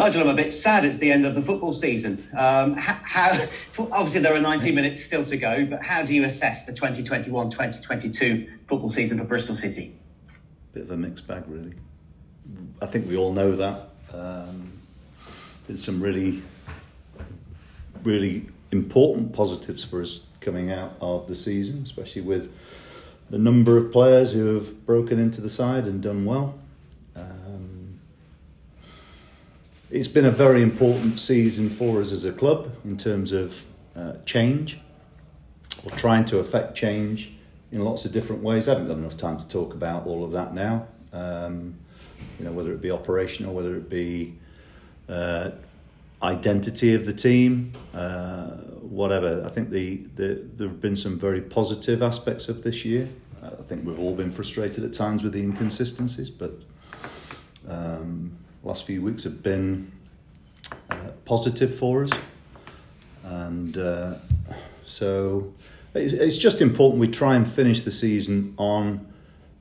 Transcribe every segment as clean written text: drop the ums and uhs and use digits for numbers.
Nigel, I'm a bit sad it's the end of the football season. Obviously there are 90 minutes still to go, but how do you assess the 2021-2022 football season for Bristol City? Bit of a mixed bag, really. I think we all know that. There's some really, really important positives for us coming out of the season, especially with the number of players who have broken into the side and done well. It's been a very important season for us as a club in terms of change, or trying to affect change in lots of different ways. I haven't got enough time to talk about all of that now. Whether it be operational, whether it be identity of the team, whatever. I think there have been some very positive aspects of this year. I think we've all been frustrated at times with the inconsistencies, but last few weeks have been positive for us, and so it's just important we try and finish the season on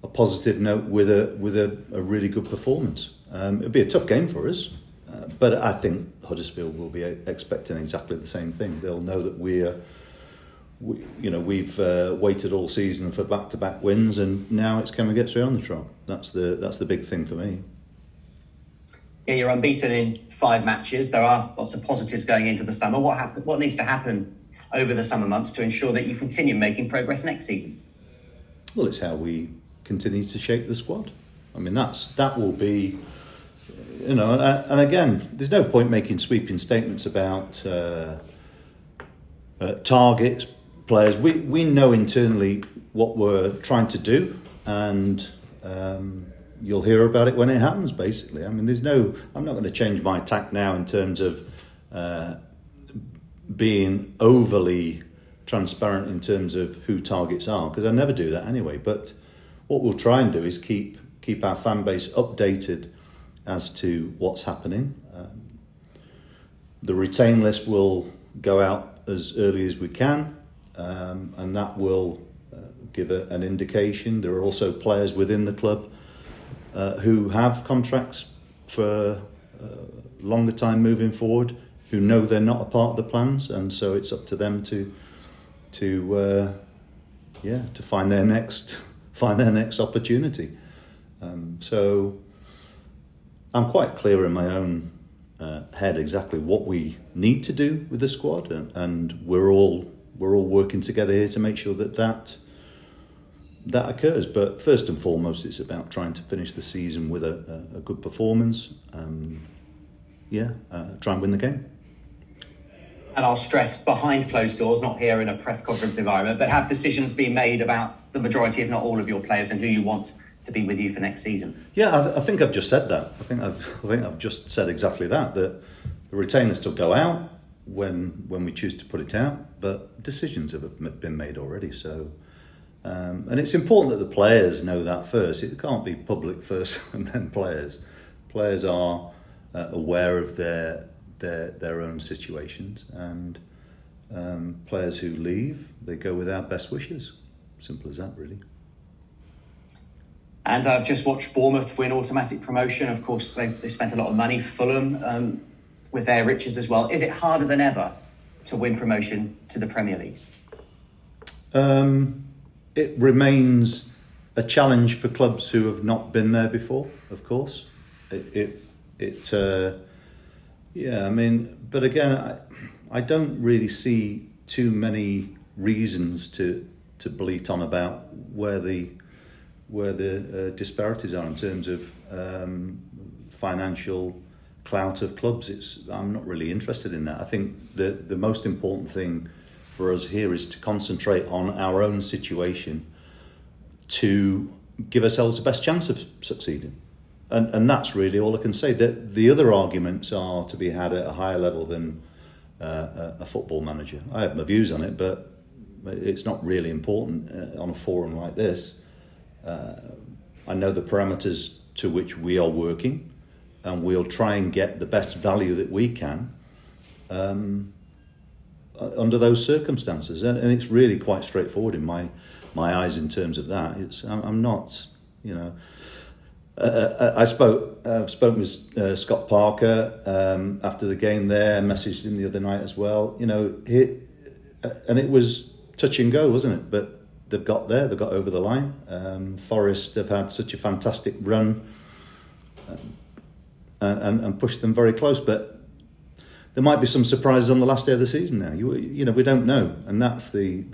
a positive note with a really good performance. It'll be a tough game for us, but I think Huddersfield will be expecting exactly the same thing. They'll know that we've waited all season for back-to-back wins, and now it's can we get through on the trot. That's the big thing for me. Yeah, you're unbeaten in 5 matches. There are lots of positives going into the summer. What needs to happen over the summer months to ensure that you continue making progress next season? Well, it's how we continue to shape the squad. I mean, that will be, and again, there's no point making sweeping statements about targets, players. We know internally what we're trying to do, and you'll hear about it when it happens, basically. I mean, I'm not going to change my tack now in terms of being overly transparent in terms of who targets are, because I never do that anyway. But what we'll try and do is keep our fan base updated as to what's happening. The retain list will go out as early as we can, and that will give an indication. There are also players within the club who have contracts for longer time moving forward, who know they're not a part of the plans, and so it's up to them to find their next opportunity. So I'm quite clear in my own head exactly what we need to do with the squad, and we're all working together here to make sure that occurs. But first and foremost, it's about trying to finish the season with a good performance. Try and win the game. And I'll stress, behind closed doors, not here in a press conference environment, but have decisions been made about the majority, if not all, of your players and who you want to be with you for next season? Yeah, I think I've just said that. I think I've just said exactly that. That the retainer still go out when we choose to put it out, but decisions have been made already. So, and it's important that the players know that first. It can't be public first and then players. Players are aware of their own situations, and players who leave, they go with our best wishes. Simple as that, really. And I've just watched Bournemouth win automatic promotion. Of course, they spent a lot of money. Fulham with their riches as well. Is it harder than ever to win promotion to the Premier League? It remains a challenge for clubs who have not been there before, of course. But again, I don't really see too many reasons to bleat on about where the disparities are in terms of financial clout of clubs. I'm not really interested in that. I think the most important thing for us here is to concentrate on our own situation to give ourselves the best chance of succeeding. And that's really all I can say. That the other arguments are to be had at a higher level than a football manager. I have my views on it, but it's not really important on a forum like this. I know the parameters to which we are working, and we'll try and get the best value that we can under those circumstances. And it's really quite straightforward in my eyes in terms of that. I'm not, I spoke with Scott Parker after the game there, messaged him the other night as well. You know, and it was touch and go, wasn't it? But they've got there, they've got over the line. Forest have had such a fantastic run and pushed them very close. But there might be some surprises on the last day of the season now. You know, we don't know, and that's the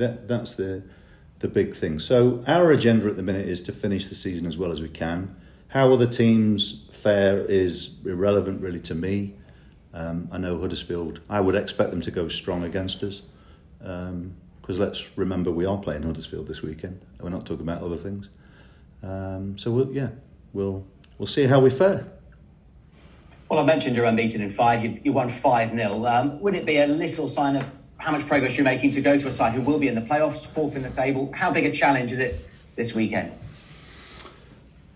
big thing. So our agenda at the minute is to finish the season as well as we can. How other teams fare is irrelevant really to me. I know Huddersfield, I would expect them to go strong against us. Because let's remember we are playing Huddersfield this weekend. We're not talking about other things. So we'll see how we fare. Well, I mentioned you're unbeaten in 5. You won 5-0. Would it be a little sign of how much progress you're making to go to a side who will be in the playoffs, 4th in the table? How big a challenge is it this weekend?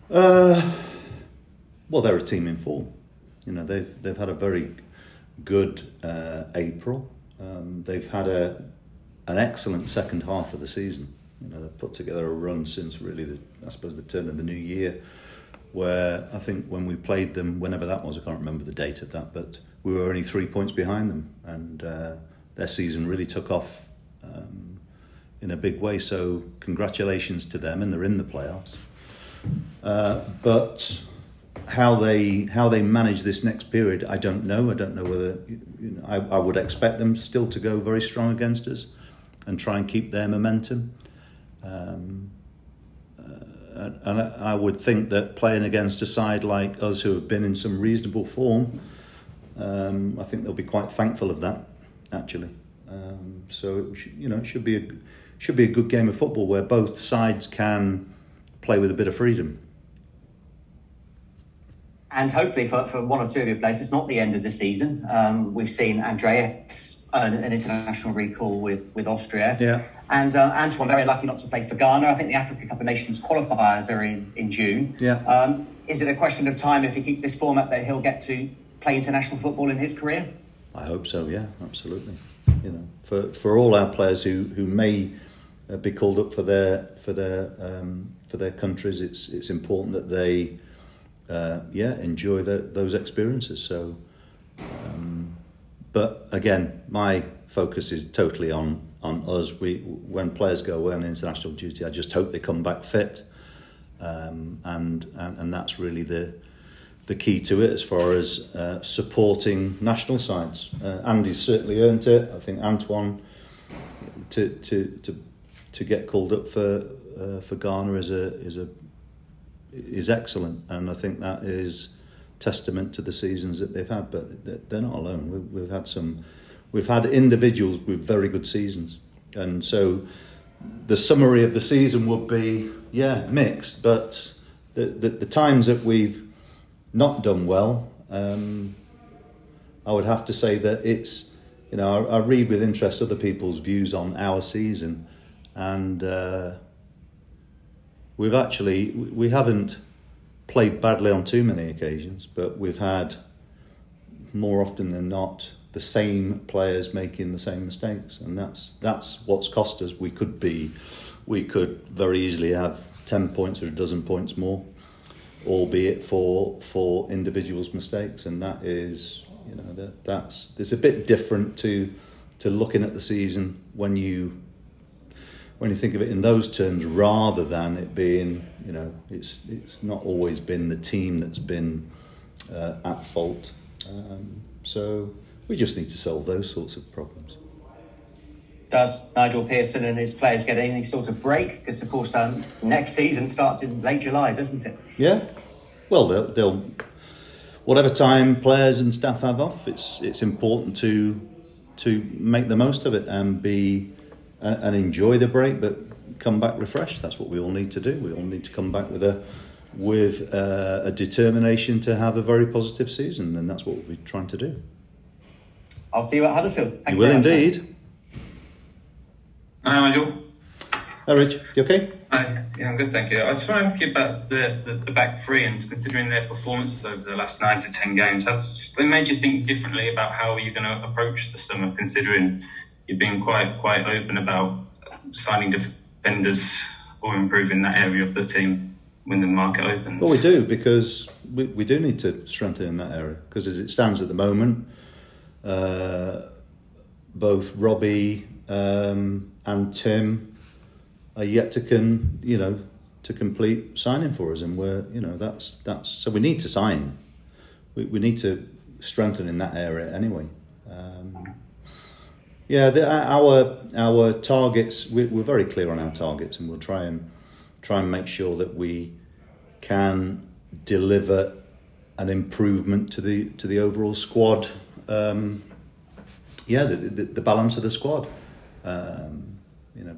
Well, they're a team in form. You know, they've had a very good April. They've had an excellent second half of the season. You know, they've put together a run since really the turn of the new year, where I think when we played them, whenever that was, I can't remember the date of that, but we were only 3 points behind them, and their season really took off in a big way. So congratulations to them, and they're in the playoffs. But how they manage this next period, I don't know. I don't know whether I would expect them still to go very strong against us and try and keep their momentum. And I would think that playing against a side like us who have been in some reasonable form, I think they'll be quite thankful of that, actually. So it should be a good game of football where both sides can play with a bit of freedom. And hopefully for one or two of your players, it's not the end of the season. We've seen Andreas earn an international recall with Austria. Yeah. And Antoine, very lucky not to play for Ghana. I think the Africa Cup of Nations qualifiers are in June. Yeah. Is it a question of time, if he keeps this format, that he'll get to play international football in his career? I hope so, yeah, absolutely. You know, for all our players who may be called up for their countries, it's important that they enjoy those experiences. So, but again, my focus is totally on us. When players go away on international duty, I just hope they come back fit, and that's really the key to it as far as supporting national sides. Andy's certainly earned it. I think Antoine to get called up for Ghana is excellent, and I think that is testament to the seasons that they've had. But they're not alone. We've had individuals with very good seasons, and so the summary of the season would be mixed. But the times that we've not done well, I would have to say that it's, you know, I read with interest other people's views on our season, and we haven't played badly on too many occasions, but we've had more often than not the same players making the same mistakes, and that's what's cost us. We could very easily have 10 points or a dozen points more, albeit for individuals' mistakes, and that is, you know, it's a bit different to looking at the season when you think of it in those terms, rather than it being, you know, it's not always been the team that's been at fault. So we just need to solve those sorts of problems. Does Nigel Pearson and his players get any sort of break? Because, of course, next season starts in late July, doesn't it? Yeah. Well, they'll whatever time players and staff have off, it's important to make the most of it and enjoy the break, but come back refreshed. That's what we all need to do. We all need to come back with a determination to have a very positive season, and that's what we'll be trying to do. I'll see you at Huddersfield. You will indeed. Hi, Nigel. Hi, Rich. You okay? Hi. Yeah, I'm good, thank you. I just want to ask you about the back three, and considering their performances over the last 9 to 10 games, has it made you think differently about how you're going to approach the summer, considering you've been quite open about signing defenders or improving that area of the team? when the market opens? Well, we do, because we do need to strengthen in that area, because as it stands at the moment, both Robbie and Tim are yet to complete signing for us, and we're that's so we need to sign. We need to strengthen in that area anyway. Our targets, we're very clear on our targets, and we'll try and make sure that we can deliver an improvement to the overall squad. The balance of the squad.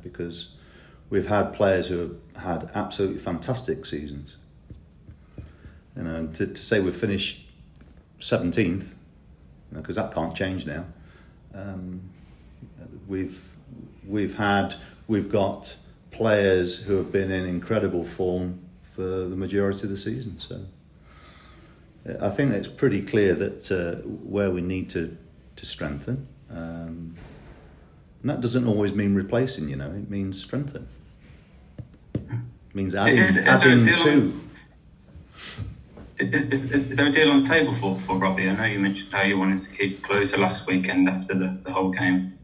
Because we've had players who have had absolutely fantastic seasons. To say we've finished 17th, because that can't change now. We've got players who have been in incredible form for the majority of the season. So I think it's pretty clear that where we need to strengthen, and that doesn't always mean replacing. It means strengthen. It means adding to. Is there a deal on the table for Robbie? I know you mentioned how you wanted to keep closer last weekend after the whole game.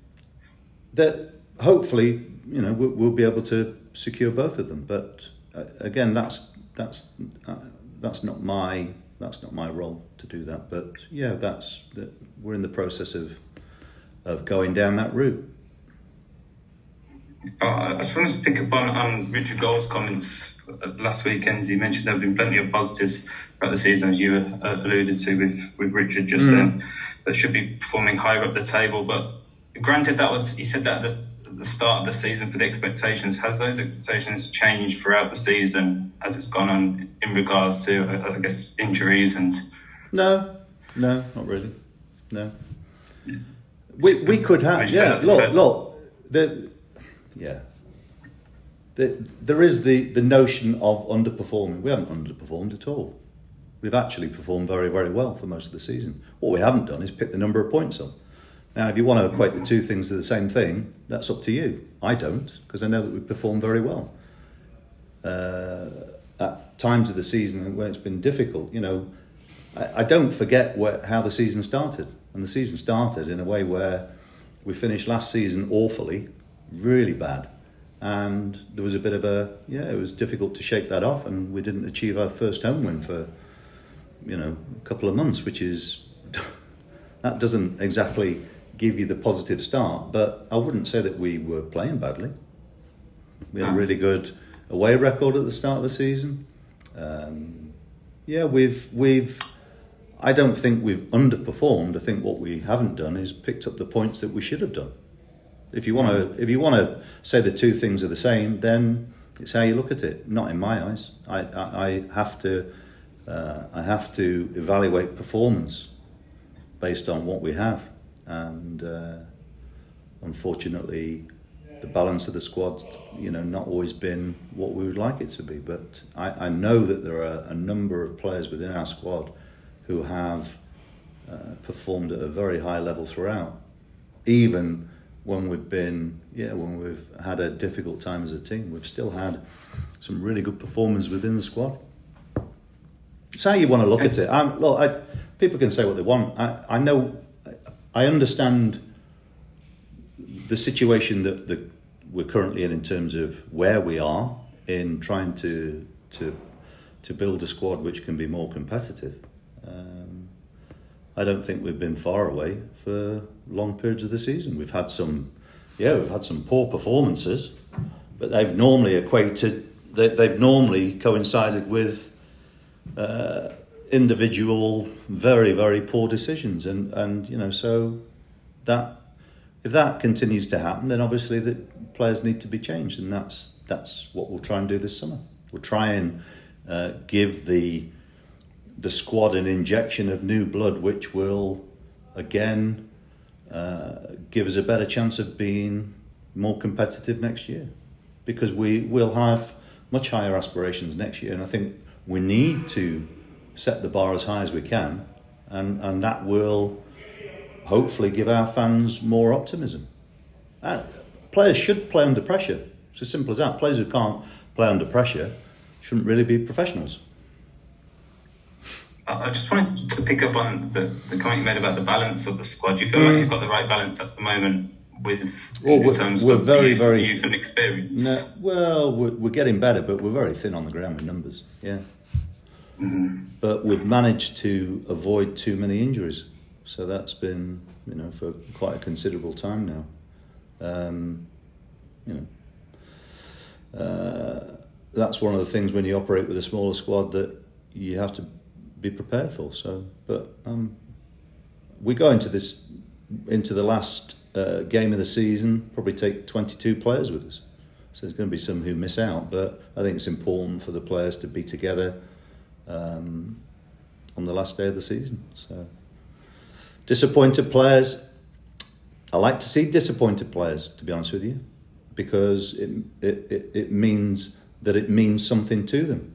That hopefully, we'll be able to secure both of them. But again, that's not my role to do that. But yeah, we're in the process of going down that route. I just wanted to pick up on Richard Gould's comments last weekend. He mentioned there have been plenty of positives throughout the season, as you alluded to with Richard just then, that should be performing higher up the table. But granted, he said that at the start of the season for the expectations. Has those expectations changed throughout the season as it's gone on in regards to, I guess, injuries and? No, not really. No. We could have, there is the notion of underperforming. We haven't underperformed at all. We've actually performed very, very well for most of the season. What we haven't done is pick the number of points up. Now, if you want to equate the two things to the same thing, that's up to you. I don't, because I know that we performed very well. At times of the season when it's been difficult, I don't forget how the season started. And the season started in a way where we finished last season awfully, really bad. And there was a bit of it was difficult to shake that off, and we didn't achieve our first home win for, a couple of months, which is, that doesn't exactly give you the positive start, but I wouldn't say that we were playing badly. We had a really good away record at the start of the season. I don't think we've underperformed. I think what we haven't done is picked up the points that we should have done. If you want to say the two things are the same, then it's how you look at it. Not in my eyes. I have to evaluate performance based on what we have, and unfortunately, the balance of the squad, not always been what we would like it to be. But I know that there are a number of players within our squad who have performed at a very high level throughout, even when we've had a difficult time as a team. We've still had some really good performers within the squad. It's how you want to look at it. People can say what they want. I know, I understand the situation that we're currently in terms of where we are in trying to build a squad which can be more competitive. I don't think we've been far away for long periods of the season. We've had some poor performances, but they've normally coincided with individual very, very poor decisions, and so that if that continues to happen, then obviously the players need to be changed, and that's what we'll try and do this summer. We'll try and give the squad an injection of new blood, which will again give us a better chance of being more competitive next year, because we will have much higher aspirations next year, and I think we need to set the bar as high as we can, and that will hopefully give our fans more optimism. Players should play under pressure. It's as simple as that. Players who can't play under pressure shouldn't really be professionals. I just wanted to pick up on the comment you made about the balance of the squad. Do you feel like you've got the right balance at the moment in terms of youth and experience? No, well, we're getting better, but we're very thin on the ground with numbers, yeah. Mm-hmm. But we've managed to avoid too many injuries. So that's been, for quite a considerable time now. That's one of the things when you operate with a smaller squad that you have to be prepared for. So, but we go into the last game of the season, probably take 22 players with us. So there's going to be some who miss out, but I think it's important for the players to be together on the last day of the season. So, disappointed players. I like to see disappointed players, to be honest with you, because it means that it means something to them.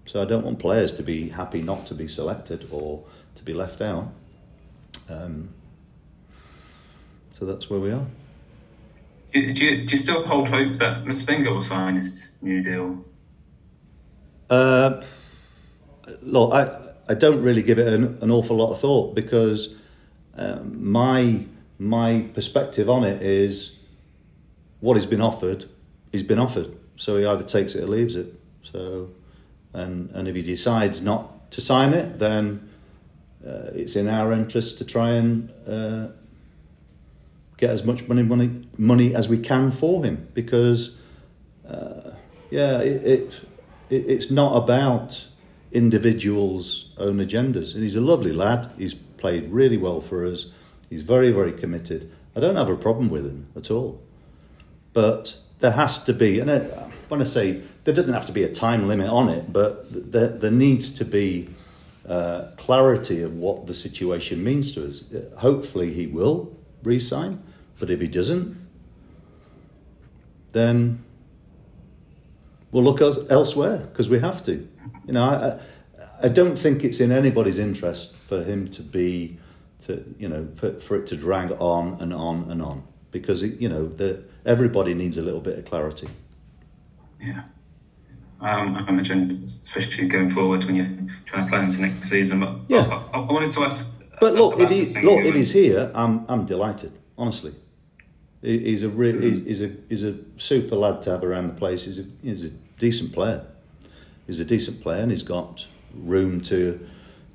So I don't want players to be happy not to be selected or to be left out. So that's where we are. Do you still hold hope that Massengo will sign his new deal? Look, I don't really give it an awful lot of thought, because my perspective on it is what he's been offered. So he either takes it or leaves it. So, and if he decides not to sign it, then it's in our interest to try and get as much money as we can for him, because it's not about individuals' own agendas. And he's a lovely lad. He's played really well for us. He's very, very committed. I don't have a problem with him at all. But there has to be, and when I say there doesn't have to be a time limit on it, but there needs to be clarity of what the situation means to us. Hopefully he will re-sign, but if he doesn't, then we'll look elsewhere, because we have to. I don't think it's in anybody's interest for him for it to drag on and on and on, because everybody needs a little bit of clarity. Yeah, I imagine, especially going forward when you're trying to plan into next season. But yeah, I wanted to ask. But if he's here, I'm delighted. Honestly, he's a super lad to have around the place. He's a decent player. He's a decent player, and he's got room to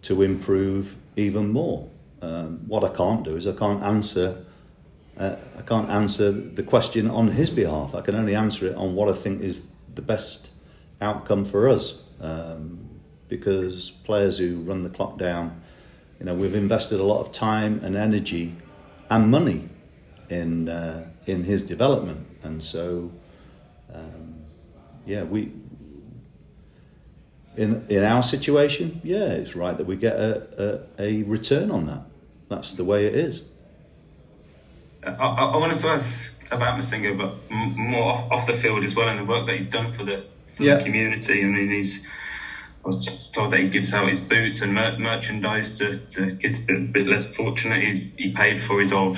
improve even more. What I can't do is I can't answer the question on his behalf. I can only answer it on what I think is the best outcome for us. Because players who run the clock down, we've invested a lot of time and energy and money in his development, and so we. In our situation, it's right that we get a return on that. That's the way it is. I wanted to ask about Massengo, but more off the field as well, and the work that he's done for the community. I mean, I was just told that he gives out his boots and merchandise to kids a bit less fortunate. He paid for his old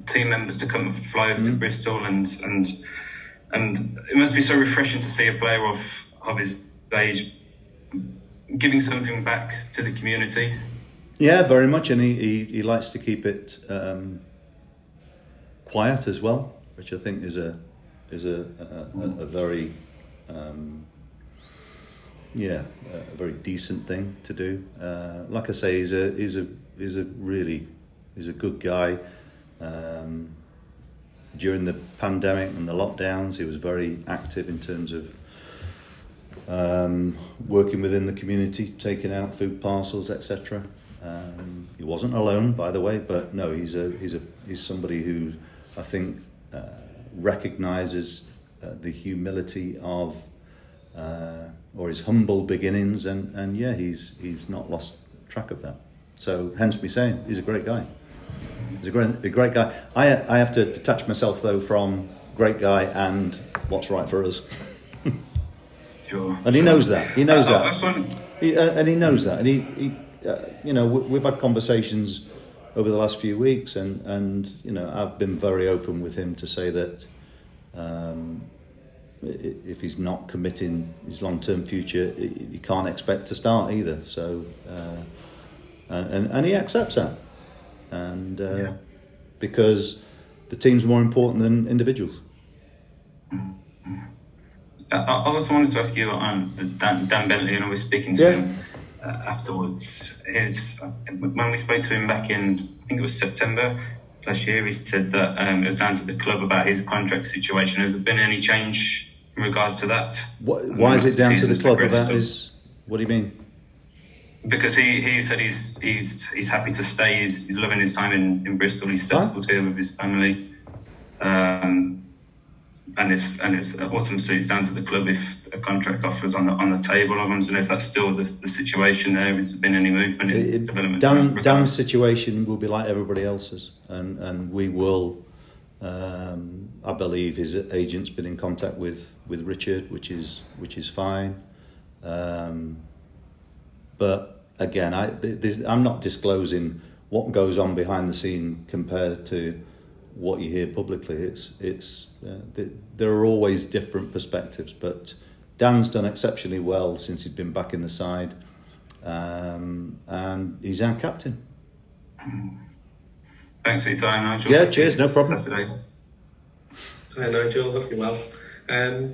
team members to come and fly over to Bristol, and it must be so refreshing to see a player of his age giving something back to the community. Yeah, very much, and he likes to keep it quiet as well, which I think is a very a very decent thing to do. Like I say, he's a good guy. During the pandemic and the lockdowns, he was very active in terms of working within the community, taking out food parcels, etc. He wasn't alone, by the way, but no, he's somebody who I think recognises the humility of or his humble beginnings, and he's not lost track of that. So hence me saying he's a great guy. He's a great guy. I have to detach myself though from great guy and what's right for us. Sure. And he knows that. He knows that. And he knows that. And he we've had conversations over the last few weeks, and I've been very open with him to say that if he's not committing his long-term future, you can't expect to start either. So, and he accepts that, and because the team's more important than individuals. I also wanted to ask you on Dan Bentley, and I was speaking to him afterwards. When we spoke to him back in, I think it was September last year, he said that it was down to the club about his contract situation. Has there been any change in regards to that? Why is it down to the club about his? What do you mean? Because he said he's happy to stay. He's loving his time in Bristol. He's settled here with his family. And it's ultimately it's down to the club if a contract offer is on the table. I want to know if that's still the situation there. Has there been any movement in development? Dan's situation will be like everybody else's, and we will. I believe his agent's been in contact with Richard, which is fine. But again, I'm not disclosing what goes on behind the scene compared to what you hear publicly. There are always different perspectives, but Dan's done exceptionally well since he's been back in the side, and he's our captain. Thanks for your time, Nigel. Yeah, cheers, no problem. Saturday. Hi Nigel, hope you're well.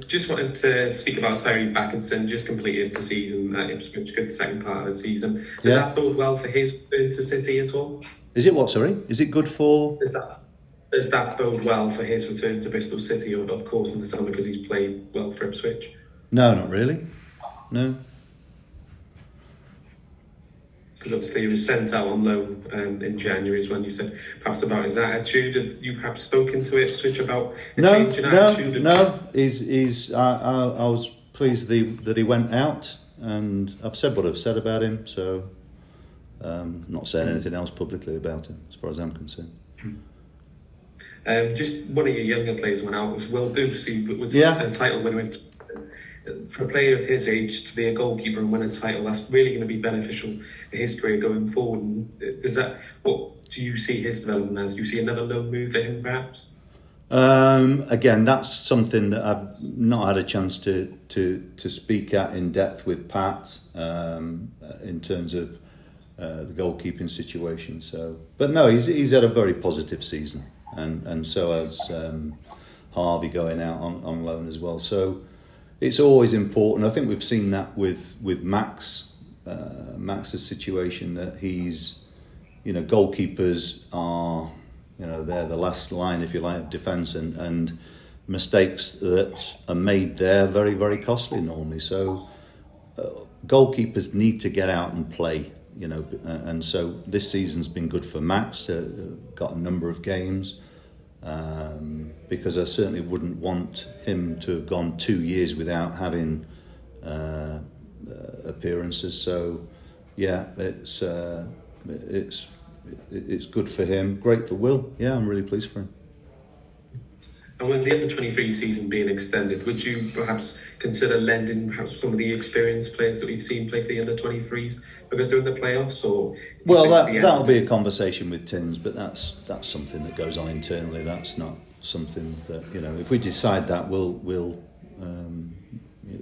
Just wanted to speak about Tyree Backinson. Just completed the season at Ipswich, good second part of the season. Does that bode well for his return to City at all? Is it what, sorry? Is it good for... Does that bode well for his return to Bristol City, of course, in the summer, because he's played well for Ipswich? No, not really. No. Because obviously he was sent out on loan in January, is when you said perhaps about his attitude. Have you perhaps spoken to Ipswich about a change in attitude? No. I was pleased that he went out, and I've said what I've said about him, so not saying anything else publicly about him, as far as I'm concerned. Just one of your younger players went out. It was Will Booth, with a title winner. For a player of his age to be a goalkeeper and win a title, that's really going to be beneficial for his career going forward. And what do you see his development as? Do you see another loan move for him, perhaps? Again, that's something that I've not had a chance to speak at in depth with Pat in terms of the goalkeeping situation. So, but no, he's had a very positive season. And so has Harvey going out on loan as well. So it's always important. I think we've seen that with Max, Max's situation, that he's, goalkeepers are, they're the last line, if you like, of defence, and mistakes that are made there very, very costly normally. So goalkeepers need to get out and play. And so this season's been good for Max. Got a number of games, because I certainly wouldn't want him to have gone 2 years without having appearances. So yeah, it's good for him. Great for Will. Yeah, I'm really pleased for him. And with the under-23 season being extended, would you perhaps consider lending perhaps some of the experienced players that we've seen play for the under-23s because they're in the playoffs? Or that'll be a conversation with Tins, but that's something that goes on internally. That's not something that, if we decide that, we'll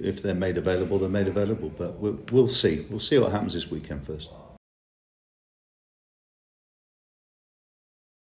if they're made available, they're made available. But we'll see. We'll see what happens this weekend first.